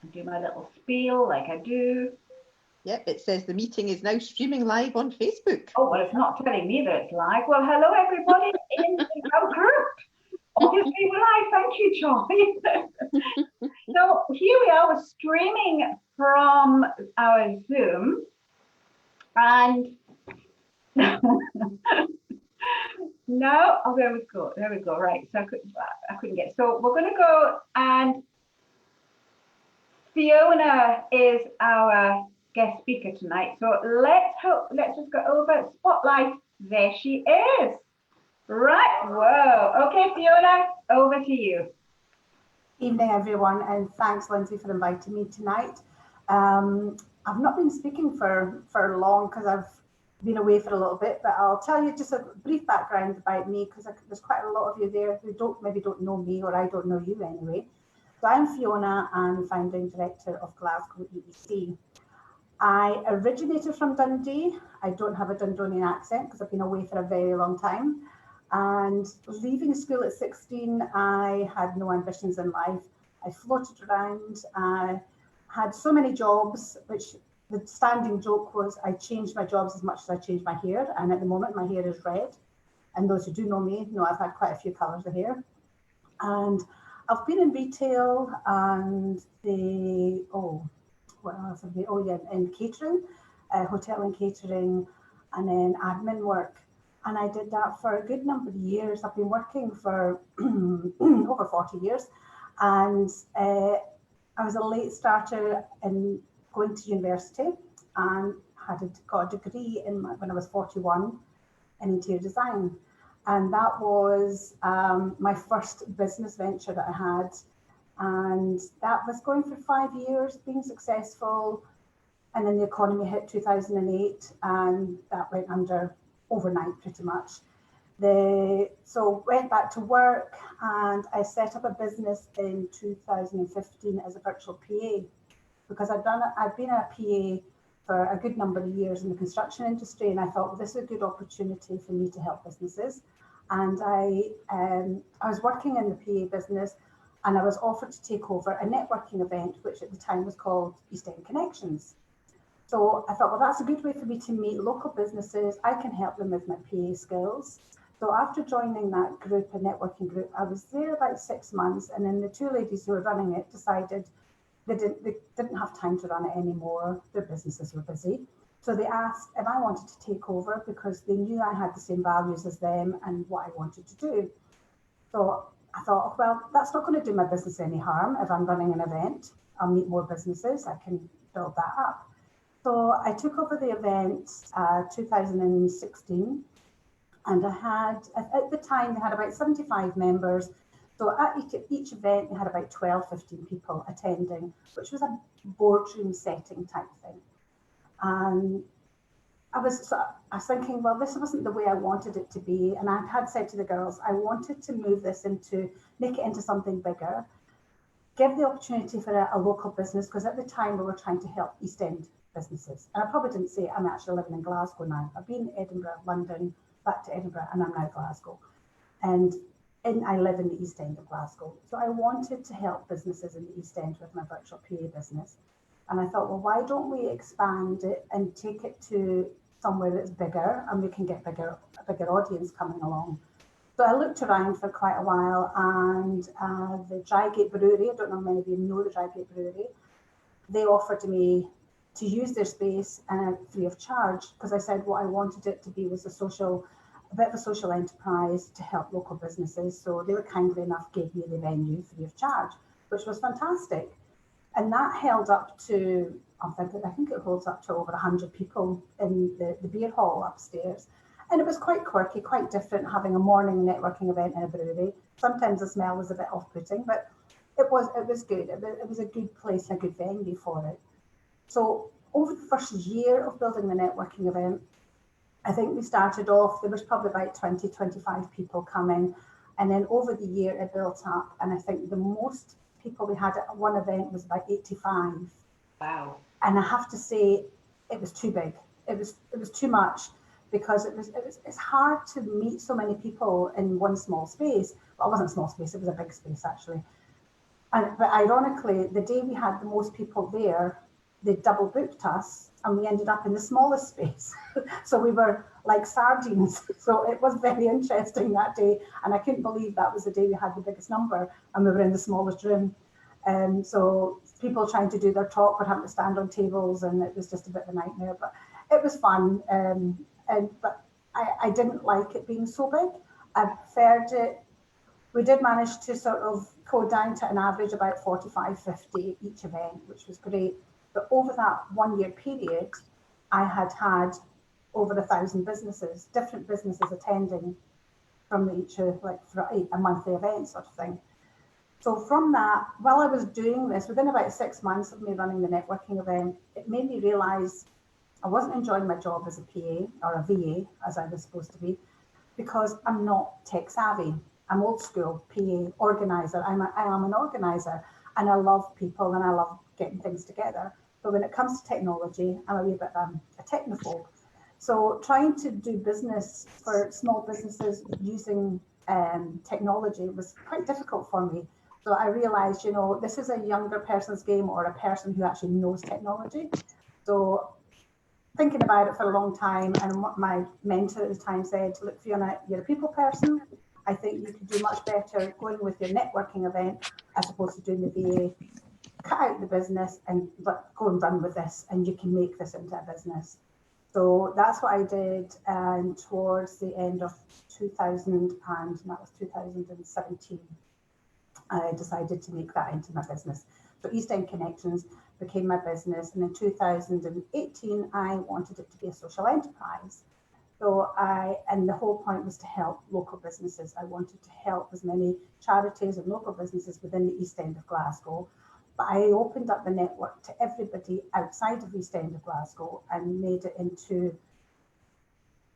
do my little spiel like I do. Yep, it says the meeting is now streaming live on Facebook. Oh, well, it's not telling me that it's live. Well, hello, everybody in our group. Obviously, we're live. Thank you, Charlie. So here we are. We're streaming from our Zoom. And no, oh, there we go. There we go. Right. So I couldn't get. So we're going to go, and Fiona is our guest speaker tonight. So let's just go over spotlight. There she is. Right. Whoa. Okay, Fiona, over to you. Evening, everyone, and thanks, Lindsay, for inviting me tonight. I've not been speaking for long because I've been away for a little bit, but I'll tell you just a brief background about me because there's quite a lot of you there who maybe don't know me, or I don't know you anyway. So I'm Fiona, and founding director of GlasgowEEC. I originated from Dundee. I don't have a Dundonian accent because I've been away for a very long time. And leaving school at 16, I had no ambitions in life. I floated around. I had so many jobs, which the standing joke was I changed my jobs as much as I changed my hair. And at the moment, my hair is red. And those who do know me know I've had quite a few colours of hair. And I've been in retail and in catering, hotel and catering, and then admin work. And I did that for a good number of years. I've been working for over 40 years. And I was a late starter in going to university and got a degree when I was 41 in interior design. And that was my first business venture that I had. And that was going for 5 years, being successful. And then the economy hit 2008 and that went under overnight pretty much. So went back to work and I set up a business in 2015 as a virtual PA because I've been a PA for a good number of years in the construction industry, and I thought, well, this is a good opportunity for me to help businesses. And I was working in the PA business and I was offered to take over a networking event, which at the time was called East End Connections. So I thought, well, that's a good way for me to meet local businesses. I can help them with my PA skills. So after joining that group, a networking group, I was there about 6 months, and then the two ladies who were running it decided they didn't have time to run it anymore. Their businesses were busy. So they asked if I wanted to take over because they knew I had the same values as them and what I wanted to do. So I thought, well, that's not going to do my business any harm. If I'm running an event, I'll meet more businesses. I can build that up. So I took over the event 2016, and I had, at the time, they had about 75 members. So at each event, they had about 12, 15 people attending, which was a boardroom setting type thing. And I was thinking, well, this wasn't the way I wanted it to be. And I had said to the girls, I wanted to make it into something bigger, give the opportunity for a local business, because at the time we were trying to help East End businesses. And I probably didn't say I'm actually living in Glasgow now. I've been in Edinburgh, London, back to Edinburgh, and I'm now Glasgow. And I live in the East End of Glasgow. So I wanted to help businesses in the East End with my virtual PA business. And I thought, well, why don't we expand it and take it to somewhere that's bigger and we can get a bigger audience coming along. So I looked around for quite a while, and the Drygate Brewery, I don't know if many of you know the Drygate Brewery, they offered me to use their space free of charge, because I said what I wanted it to be was a bit of a social enterprise to help local businesses. So they were kindly enough, gave me the venue free of charge, which was fantastic. And that held up to, I think it holds up to over 100 people in the beer hall upstairs. And it was quite quirky, quite different, having a morning networking event in a brewery. Sometimes the smell was a bit off-putting, but it was good. It was a good place and a good venue for it. So over the first year of building the networking event, I think we started off, there was probably about 20, 25 people coming. And then over the year it built up. And I think the most people we had at one event was about 85. Wow. And I have to say, it was too big. It was too much, because it's hard to meet so many people in one small space. Well, it wasn't a small space, it was a big space actually. But ironically, the day we had the most people there, they double booked us and we ended up in the smallest space. So we were like sardines. So it was very interesting that day. And I couldn't believe that was the day we had the biggest number and we were in the smallest room. So people trying to do their talk were having to stand on tables and it was just a bit of a nightmare, but it was fun. But I didn't like it being so big. I preferred it. We did manage to sort of go down to an average about 45, 50 each event, which was great. But over that 1 year period, I had over 1,000 businesses, different businesses attending from each like for a monthly event sort of thing. So from that, while I was doing this, within about 6 months of me running the networking event, it made me realise I wasn't enjoying my job as a PA or a VA, as I was supposed to be, because I'm not tech savvy. I'm old school, PA, organiser. I am an organiser and I love people and I love getting things together. But when it comes to technology, I'm a wee bit a technophobe. So trying to do business for small businesses using technology was quite difficult for me. So I realised, this is a younger person's game or a person who actually knows technology. So thinking about it for a long time, and what my mentor at the time said, look, Fiona, you're a people person. I think you could do much better going with your networking event as opposed to doing the VA. Cut out the business and go and run with this, and you can make this into a business. So that's what I did. And towards the end of 2000, and that was 2017, I decided to make that into my business. So East End Connections became my business. And in 2018, I wanted it to be a social enterprise. So and the whole point was to help local businesses. I wanted to help as many charities and local businesses within the East End of Glasgow. But I opened up the network to everybody outside of East End of Glasgow and made it into,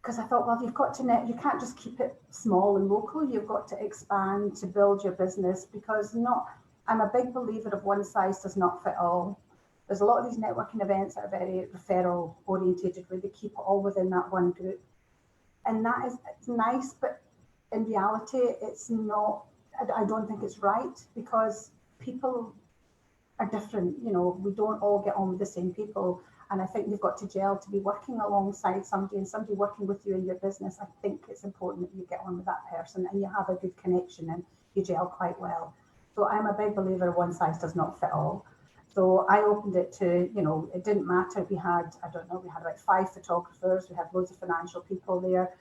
because I thought, well, you've got to you can't just keep it small and local. You've got to expand to build your business, because I'm a big believer of one size does not fit all. There's a lot of these networking events that are very referral orientated, where they keep it all within that one group. And it's nice, but in reality, it's not, I don't think it's right, because people are different. We don't all get on with the same people. And I think you've got to gel to be working alongside somebody, and somebody working with you in your business. I think it's important that you get on with that person and you have a good connection and you gel quite well. So I'm a big believer one size does not fit all. So I opened it to, it didn't matter. We had about 5 photographers, we had loads of financial people there,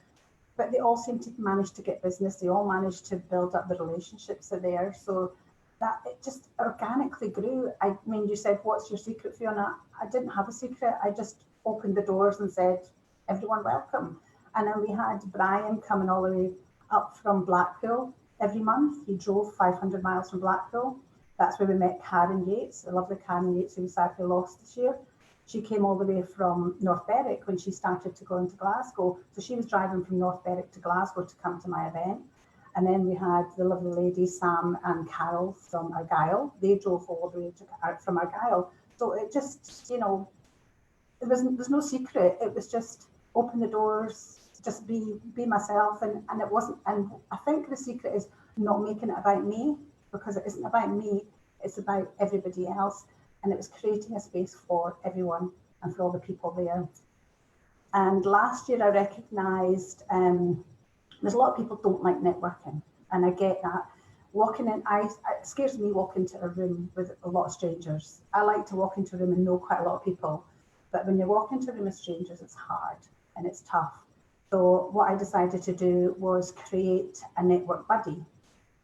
but they all seemed to manage to get business. They all managed to build up the relationships are there. So that it just organically grew. I mean, you said, what's your secret, Fiona? I didn't have a secret. I just opened the doors and said, everyone welcome. And then we had Brian coming all the way up from Blackpool every month. He drove 500 miles from Blackpool. That's where we met Karen Yates, the lovely Karen Yates, who we sadly lost this year. She came all the way from North Berwick when she started to go into Glasgow. So she was driving from North Berwick to Glasgow to come to my event. And then we had the lovely ladies, Sam and Carol from Argyll. They drove all the way from Argyll. So it just, there's no secret. It was just open the doors, just be myself. And it wasn't, and I think the secret is not making it about me, because it isn't about me, it's about everybody else. And it was creating a space for everyone and for all the people there. And last year I recognised, there's a lot of people don't like networking, and I get that. It scares me walking into a room with a lot of strangers. I like to walk into a room and know quite a lot of people, but when you walk into a room of strangers, it's hard and it's tough. So what I decided to do was create a network buddy.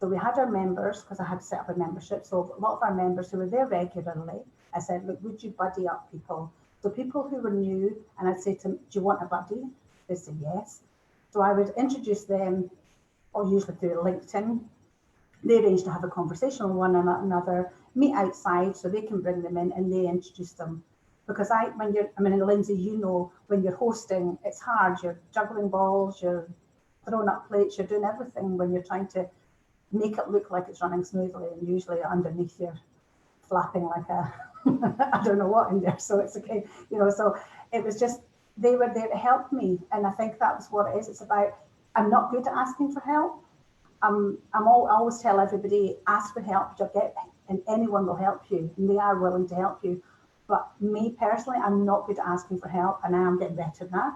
So we had our members, because I had to set up a membership. So a lot of our members who were there regularly, I said, look, would you buddy up people? So people who were new, and I'd say to them, do you want a buddy? They'd say yes. So I would introduce them, or usually through LinkedIn. They arrange to have a conversation with one another, meet outside so they can bring them in and they introduce them. Because Lindsay, when you're hosting, it's hard. You're juggling balls, you're throwing up plates, you're doing everything when you're trying to make it look like it's running smoothly, and usually underneath you're flapping like I don't know what in there. So it's okay, so it was just, they were there to help me. And I think that's what it is. It's about, I'm not good at asking for help. I always tell everybody, ask for help, you'll get and anyone will help you, and they are willing to help you. But me personally, I'm not good at asking for help, and I am getting better at that.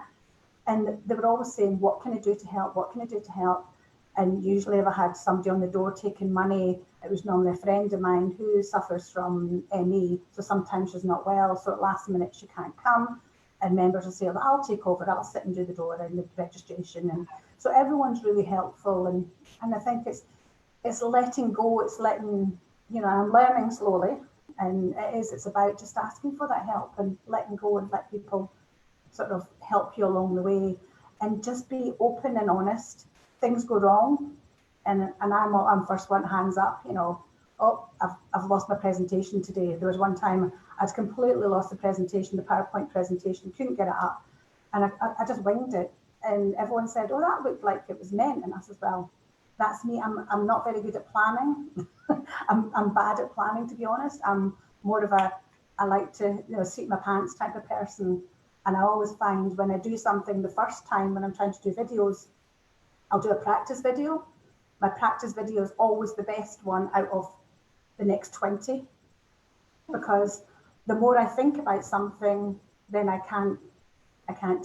And they were always saying, what can I do to help? What can I do to help? And usually if I had somebody on the door taking money, it was normally a friend of mine who suffers from ME. So sometimes she's not well, so at last minute she can't come. And members will say, well, I'll take over, I'll sit and do the door and the registration. And so everyone's really helpful. And I think it's letting go, it's letting, I'm learning slowly. And it's about just asking for that help and letting go and let people sort of help you along the way, and just be open and honest. Things go wrong, and I'm first one, hands up. Oh, I've lost my presentation today. There was one time I'd completely lost the presentation, the PowerPoint presentation, couldn't get it up, and I just winged it. And everyone said, "Oh, that looked like it was meant." And I said, "Well, that's me. I'm not very good at planning. I'm bad at planning, to be honest. I'm more of I like to seat my pants type of person." And I always find when I do something the first time, when I'm trying to do videos, I'll do a practice video. My practice video is always the best one out of the next 20, because the more I think about something, then I can't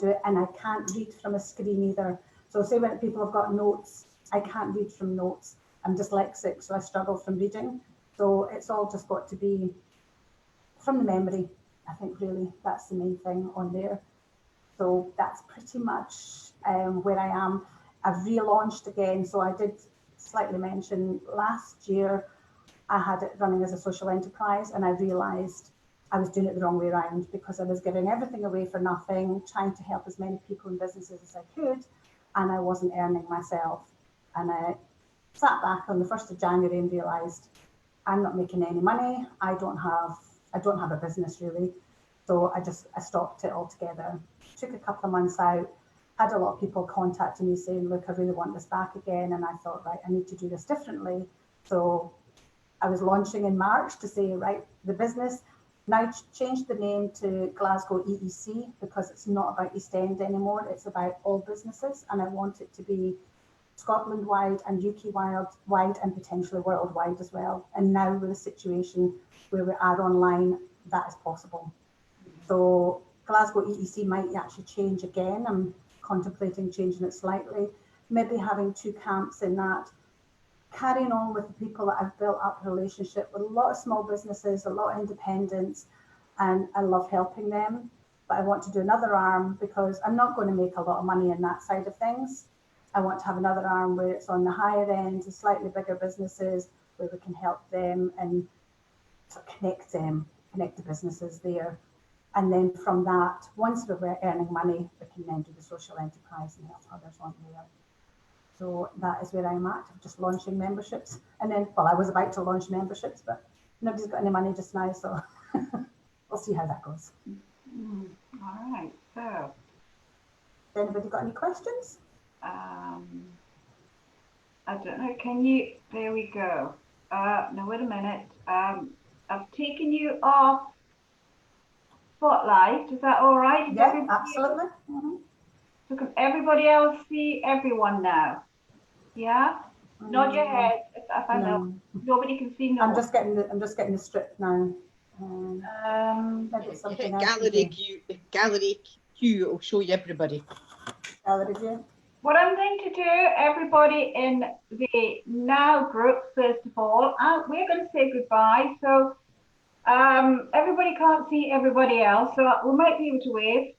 do it, and I can't read from a screen either. So say when people have got notes, I can't read from notes. I'm dyslexic, so I struggle from reading. So it's all just got to be from the memory. I think really that's the main thing on there. So that's pretty much where I am. I've relaunched again. So I did slightly mention last year I had it running as a social enterprise, and I realised I was doing it the wrong way around, because I was giving everything away for nothing, trying to help as many people and businesses as I could, and I wasn't earning myself. And I sat back on the 1st of January and realised I'm not making any money. I don't have a business really. So I stopped it altogether. Took a couple of months out, had a lot of people contacting me saying, look, I really want this back again. And I thought, right, I need to do this differently. So I was launching in March to say, right, the business now changed the name to GlasgowEEC, because it's not about East End anymore. It's about all businesses. And I want it to be Scotland-wide and UK-wide and potentially worldwide as well. And now with the situation where we are online, that is possible. So GlasgowEEC might actually change again. I'm contemplating changing it slightly, maybe having 2 camps in that, carrying on with the people that I've built up a relationship with, a lot of small businesses, a lot of independents, and I love helping them. But I want to do another arm, because I'm not going to make a lot of money in that side of things. I want to have another arm where it's on the higher end, the slightly bigger businesses, where we can help them and sort of connect the businesses there. And then from that, once we're earning money, we can then do the social enterprise and help others on there. So that is where I'm at, just launching memberships. And then, well, I was about to launch memberships, but nobody's got any money just now, so we'll see how that goes. All right, so. Anybody got any questions? I don't know, there we go. No, wait a minute. I've taken you off Spotlight, is that all right? Yeah, absolutely. So can everybody else see everyone now? Yeah? Nod your head if I know. Nobody can see no. I'm just getting the strip now. Maybe it's something gallery queue will show you everybody. Gallery view. What I'm going to do, everybody in the Now group, first of all, we're going to say goodbye. So everybody can't see everybody else, so we might be able to wave.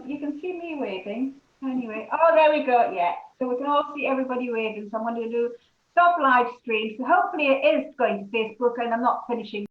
You can see me waving anyway. Oh, there we go. Yeah, so we can all see everybody waving. So I'm going to do stop live stream. So hopefully it is going to Facebook, and I'm not finishing